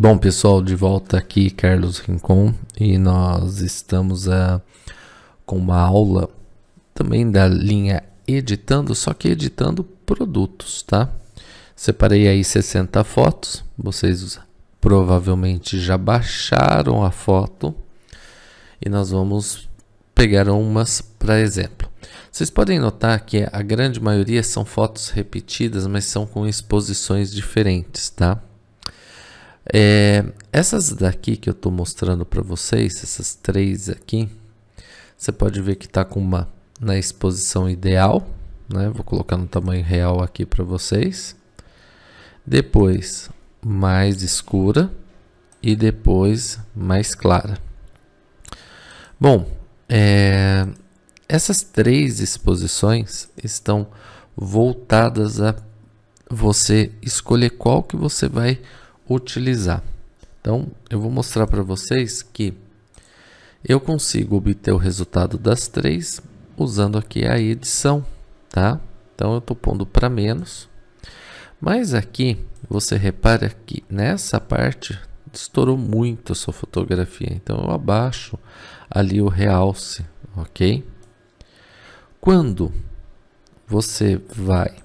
Bom, pessoal, de volta aqui, Carlos Rincon, e nós estamos com uma aula também da linha editando, só que editando produtos, tá? Separei aí 60 fotos, vocês provavelmente já baixaram a foto e nós vamos pegar umas para exemplo. Vocês podem notar que a grande maioria são fotos repetidas, mas são com exposições diferentes, tá? Essas daqui que eu estou mostrando para vocês, essas três aqui, você pode ver que está com uma na exposição ideal, né? Vou colocar no tamanho real aqui para vocês. Depois mais escura e depois mais clara. Bom, essas três exposições estão voltadas a você escolher qual que você vai utilizar. Então, eu vou mostrar para vocês que eu consigo obter o resultado das três usando aqui a edição, tá? Então, eu estou pondo para menos. Mas aqui, você repara que nessa parte estourou muito a sua fotografia. Então, eu abaixo ali o realce, ok? Quando você vai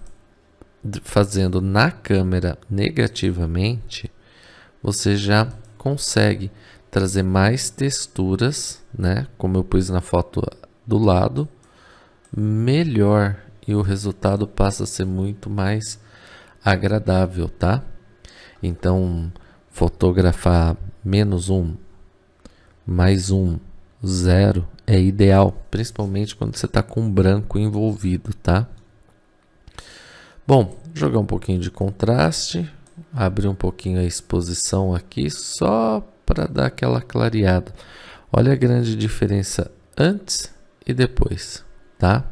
fazendo na câmera negativamente, você já consegue trazer mais texturas, né? Como eu pus na foto do lado, melhor, e o resultado passa a ser muito mais agradável, tá? Então, fotografar -1, +1, 0 é ideal, principalmente quando você está com branco envolvido, tá? Bom, jogar um pouquinho de contraste, abrir um pouquinho a exposição aqui, só para dar aquela clareada. Olha a grande diferença antes e depois, tá?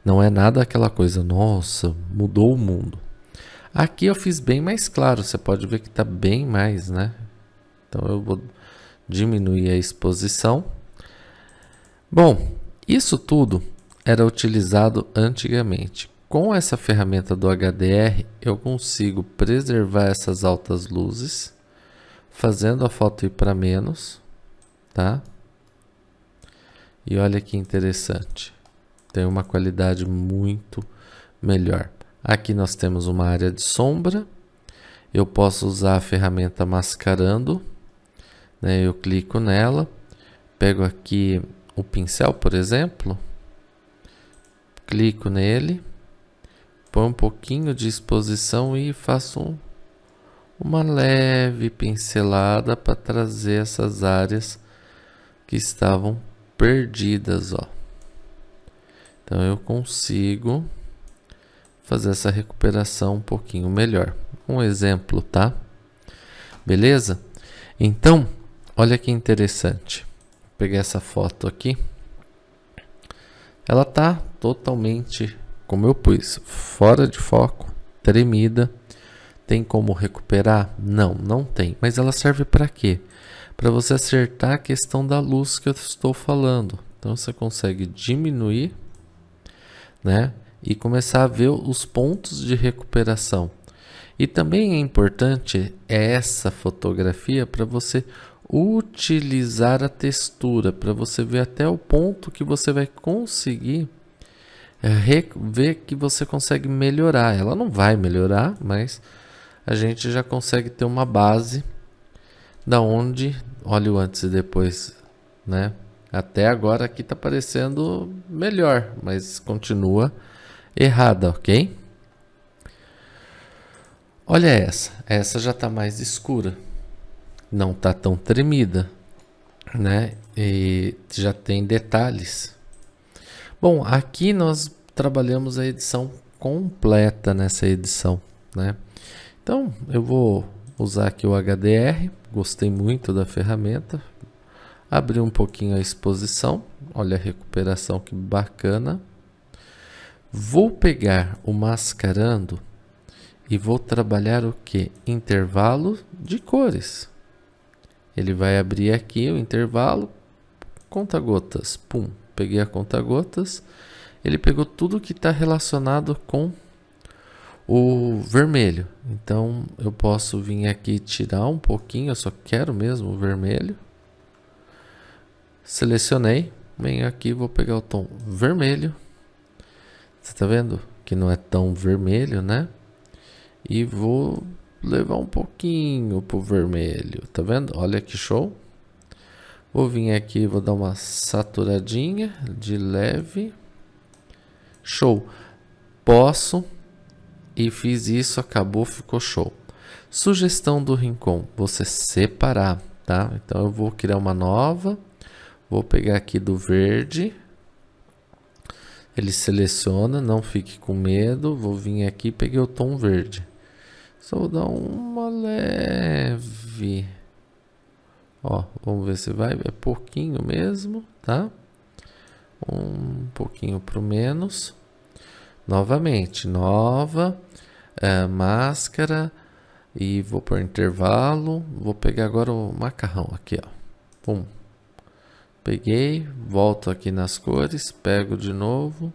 Não é nada aquela coisa, nossa, mudou o mundo. Aqui eu fiz bem mais claro, você pode ver que está bem mais, né? Então eu vou diminuir a exposição. Bom, isso tudo era utilizado antigamente. Com essa ferramenta do HDR, eu consigo preservar essas altas luzes, fazendo a foto ir para menos, tá? E olha que interessante, tem uma qualidade muito melhor. Aqui nós temos uma área de sombra, eu posso usar a ferramenta mascarando, né? Eu clico nela, pego aqui o pincel, por exemplo, clico nele, põe um pouquinho de exposição e faço uma leve pincelada para trazer essas áreas que estavam perdidas, ó. Então eu consigo fazer essa recuperação um pouquinho melhor. Um exemplo, tá? Beleza? Então, olha que interessante. Vou pegar essa foto aqui. Ela tá totalmente, como eu pus, fora de foco, tremida. Tem como recuperar? Não, não tem. Mas ela serve para quê? Para você acertar a questão da luz que eu estou falando. Então você consegue diminuir, né? E começar a ver os pontos de recuperação. E também é importante essa fotografia para você utilizar a textura, para você ver até o ponto que você vai conseguir ver que você consegue melhorar. Ela não vai melhorar, mas a gente já consegue ter uma base da onde, olha o antes e depois, né? Até agora aqui está parecendo melhor, mas continua errada, ok? Olha essa já está mais escura, não está tão tremida, né? E já tem detalhes. Bom, aqui nós trabalhamos a edição completa nessa edição, né? Então eu vou usar aqui o HDR, gostei muito da ferramenta, abrir um pouquinho a exposição, olha a recuperação que bacana. Vou pegar o mascarando e vou trabalhar o que? Intervalo de cores. Ele vai abrir aqui o intervalo, conta-gotas, pum, peguei a conta-gotas, ele pegou tudo que está relacionado com o vermelho. Então eu posso vir aqui e tirar um pouquinho, eu só quero mesmo o vermelho. Selecionei, venho aqui, vou pegar o tom vermelho. Você tá vendo que não é tão vermelho, né? E vou levar um pouquinho pro vermelho, tá vendo? Olha que show. Vou vir aqui, vou dar uma saturadinha de leve. Show. Posso. E fiz isso, acabou, ficou show. Sugestão do Rincon, você separar, tá? Então eu vou criar uma nova. Vou pegar aqui do verde. Ele seleciona, não fique com medo. Vou vir aqui, peguei o tom verde. Só vou dar uma leve. Ó, vamos ver se vai. É pouquinho mesmo, tá? Um pouquinho pro menos. Novamente, nova. Máscara. E vou por intervalo. Vou pegar agora o macarrão aqui, ó. Pum. Peguei, volto aqui nas cores, pego de novo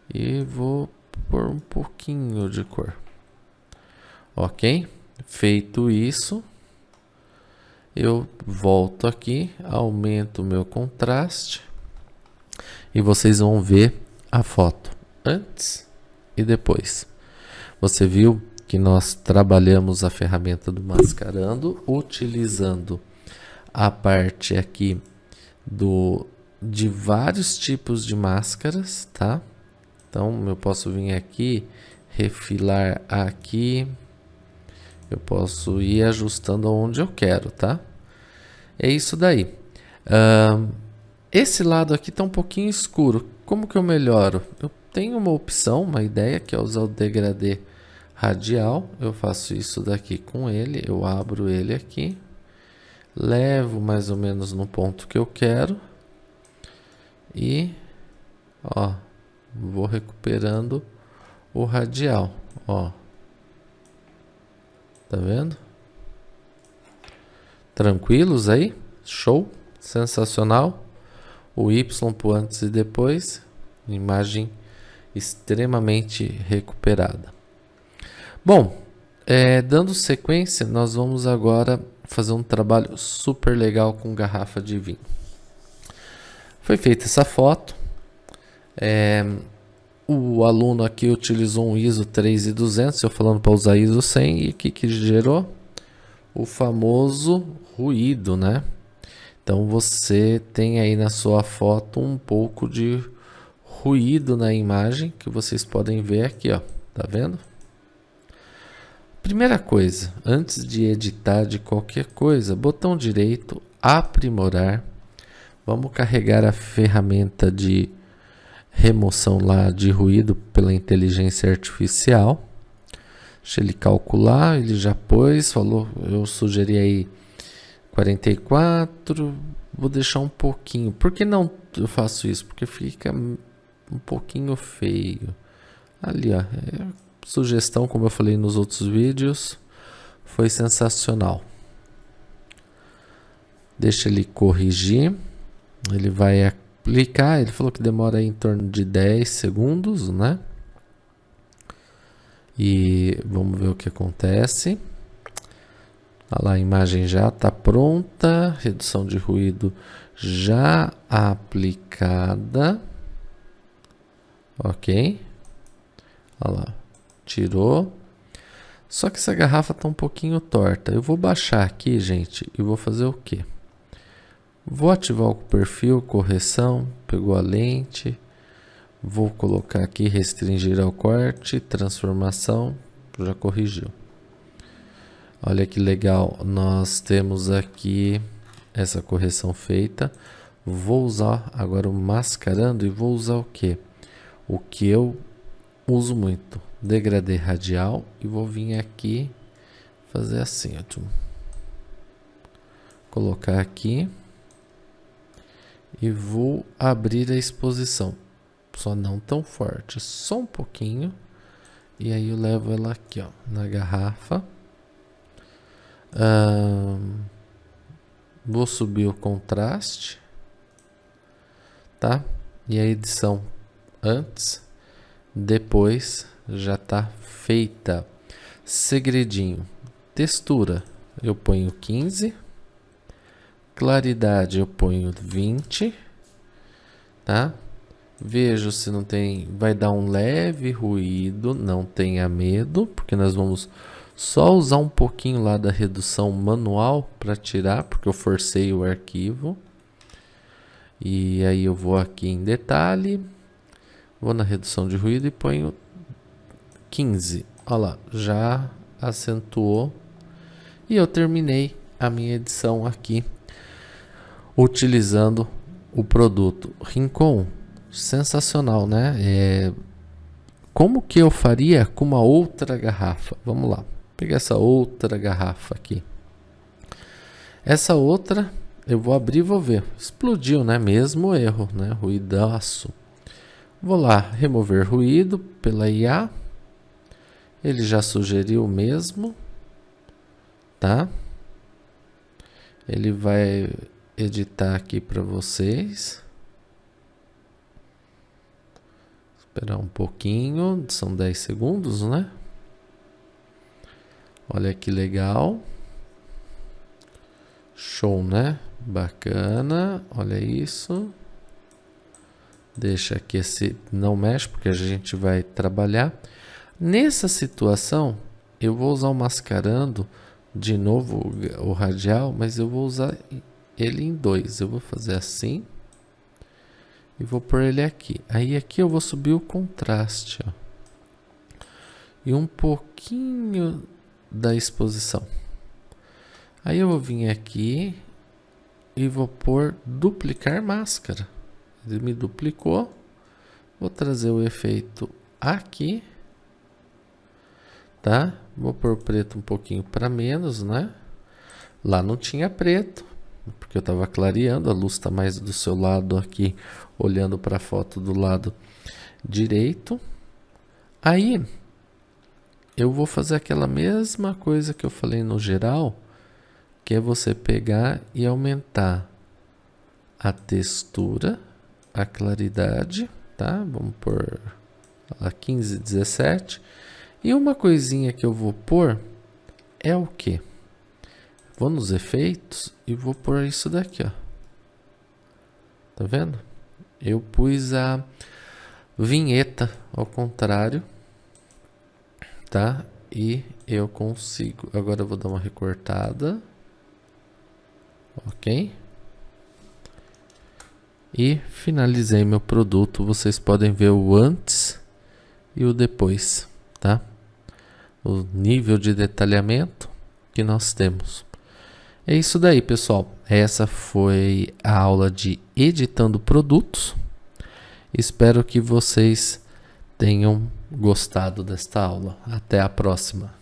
e vou por um pouquinho de cor. Ok? Feito isso, eu volto aqui, aumento o meu contraste e vocês vão ver a foto antes e depois. Você viu que nós trabalhamos a ferramenta do mascarando utilizando a parte aqui de vários tipos de máscaras, tá? Então eu posso vir aqui, refilar aqui, eu posso ir ajustando aonde eu quero, tá? É isso daí. Esse lado aqui tá um pouquinho escuro. Como que eu melhoro? Eu tenho uma opção, uma ideia, que é usar o degradê radial. Eu faço isso daqui com ele, eu abro ele aqui. Levo mais ou menos no ponto que eu quero. E, ó, vou recuperando o radial, ó. Tá vendo? Tranquilos aí? Show? Sensacional. O Y pro antes e depois. Imagem extremamente recuperada. Bom, dando sequência, nós vamos agora fazer um trabalho super legal com garrafa de vinho. Foi feita essa foto. O aluno aqui utilizou um ISO 3200, eu falando para usar ISO 100, e o que gerou? O famoso ruído, né? Então você tem aí na sua foto um pouco de ruído na imagem, que vocês podem ver aqui, ó. Tá vendo? Primeira coisa, antes de editar de qualquer coisa, botão direito, aprimorar. Vamos carregar a ferramenta de remoção lá de ruído pela inteligência artificial. Deixa ele calcular, ele já pôs, falou, eu sugeri aí 44, vou deixar um pouquinho. Por que não eu faço isso? Porque fica um pouquinho feio. Ali, ó, sugestão, como eu falei nos outros vídeos, foi sensacional. Deixa ele corrigir. Ele vai aplicar. Ele falou que demora aí em torno de 10 segundos, né? E vamos ver o que acontece. Olha lá, a imagem já está pronta. Redução de ruído já aplicada. Ok. Olha lá. Tirou. Só que essa garrafa está um pouquinho torta. Eu vou baixar aqui, gente, e vou fazer o quê? Vou ativar o perfil, correção, pegou a lente. Vou colocar aqui, restringir ao corte, transformação, já corrigiu. Olha que legal, nós temos aqui essa correção feita. Vou usar agora o mascarando e vou usar o quê? O que eu uso muito, degradê radial, e vou vir aqui fazer assim, ó, colocar aqui e vou abrir a exposição, só não tão forte, só um pouquinho, e aí eu levo ela aqui, ó, na garrafa. Vou subir o contraste, tá? E a edição antes, depois já está feita. Segredinho, textura eu ponho 15, claridade eu ponho 20, tá? Vejo se não tem, vai dar um leve ruído, não tenha medo, porque nós vamos só usar um pouquinho lá da redução manual para tirar, porque eu forcei o arquivo. E aí eu vou aqui em detalhe, vou na redução de ruído e ponho 15. Olha lá, já acentuou. E eu terminei a minha edição aqui utilizando o produto Rincon. Sensacional, né? Como que eu faria com uma outra garrafa? Vamos lá, pegar essa outra garrafa aqui. Essa outra eu vou abrir e vou ver. Explodiu, né? Mesmo erro, né? Ruidaço. Vou lá, remover ruído pela IA. Ele já sugeriu mesmo, tá? Ele vai editar aqui para vocês. Esperar um pouquinho, são 10 segundos, né? Olha que legal. Show, né? Bacana, olha isso. Deixa aqui esse, não mexe porque a gente vai trabalhar. Nessa situação, eu vou usar o mascarando de novo o radial, mas eu vou usar ele em 2. Eu vou fazer assim e vou pôr ele aqui. Aí aqui eu vou subir o contraste, ó, e um pouquinho da exposição. Aí eu vou vir aqui e vou pôr duplicar máscara. Ele me duplicou. Vou trazer o efeito aqui, tá? Vou pôr preto um pouquinho para menos, né? Lá não tinha preto, porque eu estava clareando. A luz está mais do seu lado aqui, olhando para a foto do lado direito. Aí eu vou fazer aquela mesma coisa que eu falei no geral, que é você pegar e aumentar a textura, a claridade, tá? Vamos pôr lá 15, 17. E uma coisinha que eu vou pôr é o que? Vou nos efeitos e vou pôr isso daqui, ó. Tá vendo? Eu pus a vinheta ao contrário, tá? E eu consigo. Agora eu vou dar uma recortada. Ok? E finalizei meu produto. Vocês podem ver o antes e o depois, tá? O nível de detalhamento que nós temos. É isso daí, pessoal. Essa foi a aula de editando produtos. Espero que vocês tenham gostado desta aula. Até a próxima.